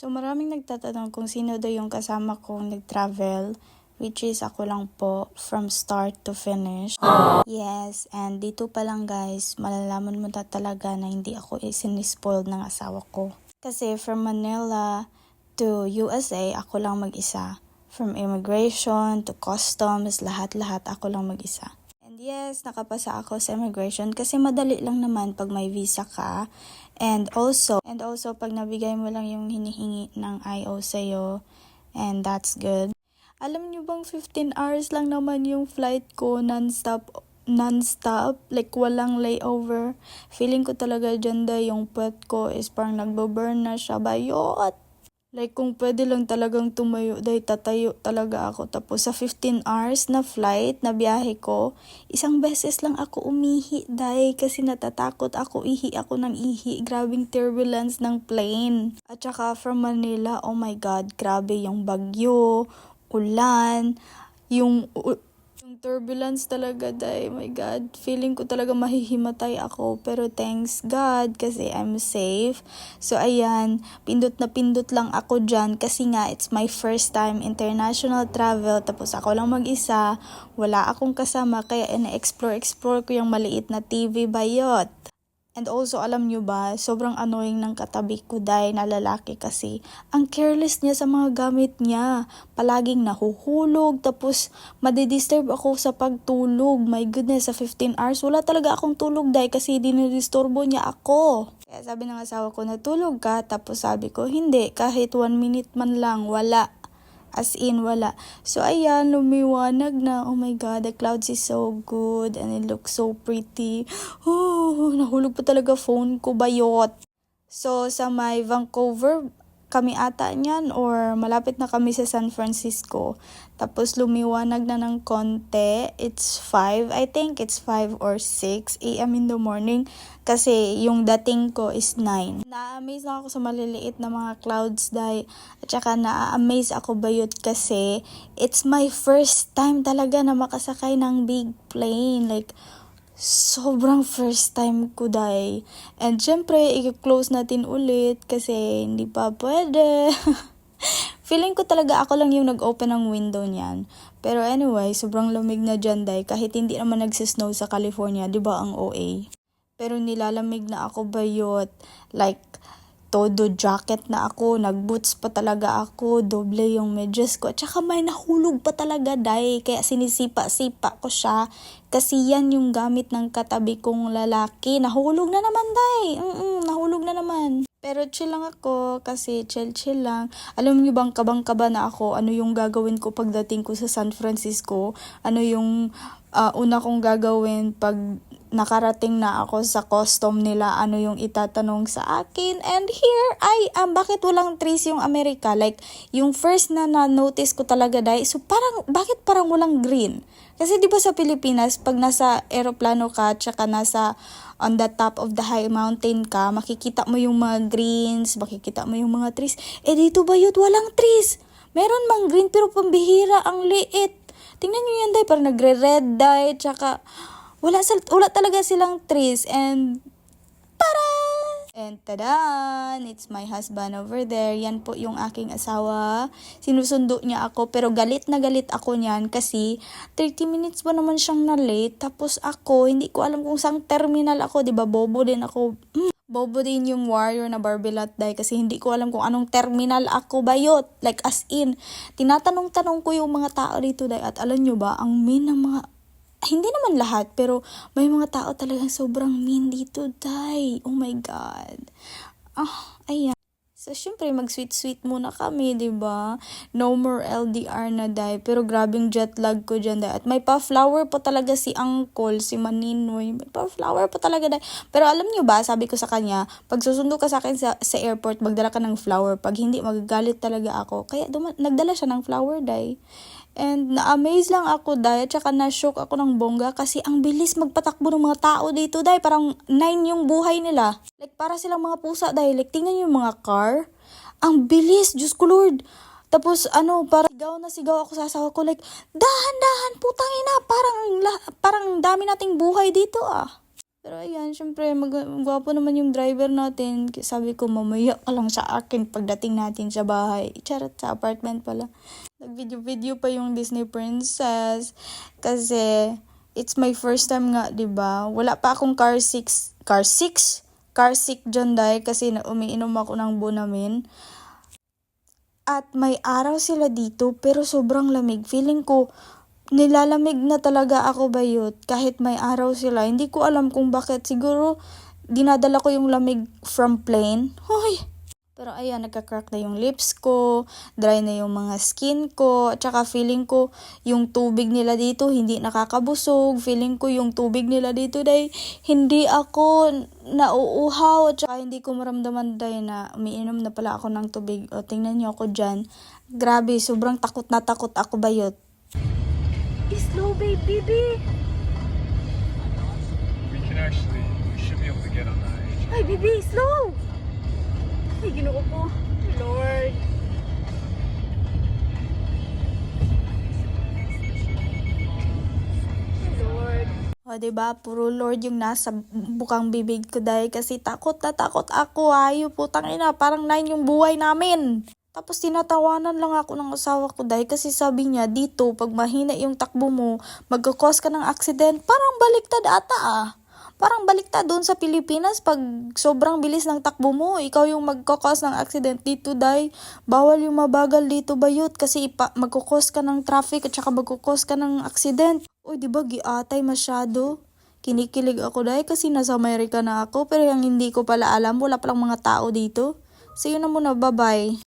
So maraming nagtatanong kung sino daw yung kasama kong nag-travel, which is ako lang po from start to finish. Yes, and dito pa lang guys, malalaman mo na talaga na hindi ako sinispoiled ng asawa ko. Kasi from Manila to USA, ako lang mag-isa. From immigration to customs, lahat-lahat ako lang mag-isa. And yes, nakapasa ako sa immigration kasi madali lang naman pag may visa ka. And also pag nabigay mo lang yung hinihingi ng IO sa'yo, and that's good. Alam niyo bang 15 hours lang naman yung flight ko, non-stop, like walang layover. Feeling ko talaga dyan yung puwet ko is parang nagbo-burn na siya, bayot. Like kung pwede lang talagang tumayo, tatayo talaga ako. Tapos sa 15 hours na flight, na biyahe ko, isang beses lang ako umihi, kasi natatakot ako, ihi ako ng ihi. Grabing turbulence ng plane. At saka from Manila, oh my God, grabe yung bagyo, ulan, yung turbulence talaga, my God. Feeling ko talaga mahihimatay ako. Pero thanks God kasi I'm safe. So ayan, pindot na pindot lang ako dyan kasi nga it's my first time international travel. Tapos ako lang mag-isa, wala akong kasama, kaya ina-explore ko yung maliit na TV, bayot. And also, alam nyo ba, sobrang annoying ng katabi ko na lalaki kasi ang careless niya sa mga gamit niya. Palaging nahuhulog, tapos madidisturb ako sa pagtulog. My goodness, sa 15 hours, wala talaga akong tulog kasi dinidisturbo niya ako. Kaya sabi ng asawa ko, natulog ka? Tapos sabi ko, hindi, kahit 1 minute man lang, wala. As in, wala. So, ayan, lumiwanag na. Oh my God, the clouds is so good and it looks so pretty. Oh, nahulog pa talaga phone ko, bayot. So, sa may Vancouver, kami ata niyan or malapit na kami sa San Francisco. Tapos lumiwanag na ng konti. It's 5. I think it's 5 or 6 a.m. in the morning. Kasi yung dating ko is 9. Na-amaze lang ako sa maliliit na mga clouds at saka na-amaze ako bayot kasi it's my first time talaga na makasakay ng big plane. Like, sobrang first time ko And syempre, i-close natin ulit kasi hindi pa pwede. Feeling ko talaga ako lang yung nag-open ng window niyan. Pero anyway, sobrang lamig na dyan kahit hindi naman nagsisnow sa California, di ba ang OA? Pero nilalamig na ako bayot. Like, todo jacket na ako, nagboots pa talaga ako, doble yung medyas ko. At saka may nahulog pa talaga kaya sinisipa-sipa ko siya. Kasi yan yung gamit ng katabi kong lalaki. Nahulog na naman nahulog na naman. Pero chill lang ako kasi chill lang. Alam niyo bang kabang-kaba na ako ano yung gagawin ko pagdating ko sa San Francisco? Ano yung una kong gagawin pag nakarating na ako sa custom nila, ano yung itatanong sa akin. And here I am. Bakit walang trees yung Amerika? Like, yung first na na-notice ko talaga so bakit parang walang green? Kasi di ba sa Pilipinas, pag nasa aeroplano ka, tsaka nasa on the top of the high mountain ka, makikita mo yung mga greens, makikita mo yung mga trees. Dito ba yun? Walang trees. Meron mang green pero pambihira, ang liit. Tingnan nyo yan parang nagre-red tsaka wala talaga silang trees. And tadan! It's my husband over there. Yan po yung aking asawa. Sinusundo niya ako pero galit na galit ako niyan kasi 30 minutes ba naman siyang na-late. Tapos ako, hindi ko alam kung saang terminal ako. Diba, bobo din ako. Bobo din yung warrior na barbilat kasi hindi ko alam kung anong terminal ako, bayot. Like as in, tinatanong-tanong ko yung mga tao dito at alam nyo ba, ang mean ng mga hindi naman lahat, pero may mga tao talagang sobrang mean dito, Oh my God. Ayan. So, syempre, mag-sweet-sweet muna kami, diba? No more LDR na, Pero grabing jet lag ko dyan, At may pa-flower pa talaga si Uncle, si Maninoy. May pa-flower pa talaga, Pero alam nyo ba, sabi ko sa kanya, pag susundo ka sa akin sa airport, magdala ka ng flower. Pag hindi, magagalit talaga ako. Kaya nagdala siya ng flower, And na-amaze lang ako, at saka na-shock ako ng bongga kasi ang bilis magpatakbo ng mga tao dito, Parang 9 yung buhay nila. Like, para silang mga pusa, Like, tingnan yung mga car. Ang bilis, Diyos ko Lord. Tapos, parang sigaw ako sa asawa ko, like, dahan-dahan, putang ina, parang dami nating buhay dito, Pero ayan, syempre, gwapo naman yung driver natin. Sabi ko, mamaya ka lang sa akin pagdating natin sa bahay. Charot, sa apartment pala. Nag-video-video pa yung Disney Princess. Kasi, it's my first time nga, 'di ba? Wala pa akong car sick dyan dahil kasi umiinom ako ng Bunamin. At may araw sila dito, pero sobrang lamig. Feeling ko, nilalamig na talaga ako bayot kahit may araw sila. Hindi ko alam kung bakit. Siguro, dinadala ko yung lamig from plane. Hoy! Pero ayan, nagka-crack na yung lips ko, dry na yung mga skin ko, at saka feeling ko yung tubig nila dito hindi nakakabusog, feeling ko yung tubig nila dito dahil hindi ako nauuhaw, at saka hindi ko maramdaman dahil na umiinom na pala ako ng tubig. O, tingnan niyo ako dyan. Grabe, sobrang takot na takot ako bayot. Slow, baby. We should be able to get on that edge. Ay, baby, slow! Ay, ginoo ko. Lord. Lord. O, diba? Puro Lord yung nasa bukang bibig ko dahil kasi takot na takot ako. Ayo, putang ina, parang 9 yung buhay namin. Tapos tinatawanan lang ako ng asawa ko dahil kasi sabi niya dito, pag mahina yung takbo mo, magkakos ka ng accident. Parang baliktad ata ah. Parang baliktad doon sa Pilipinas, pag sobrang bilis ng takbo mo, ikaw yung magkakos ng accident dito dahil bawal yung mabagal dito bayot kasi magkakos ka ng traffic at saka magkakos ka ng accident. Uy, diba giatay masyado? Kinikilig ako dahil kasi nasa Amerika na ako pero yung hindi ko pala alam, wala palang mga tao dito. So yun na muna, bye-bye.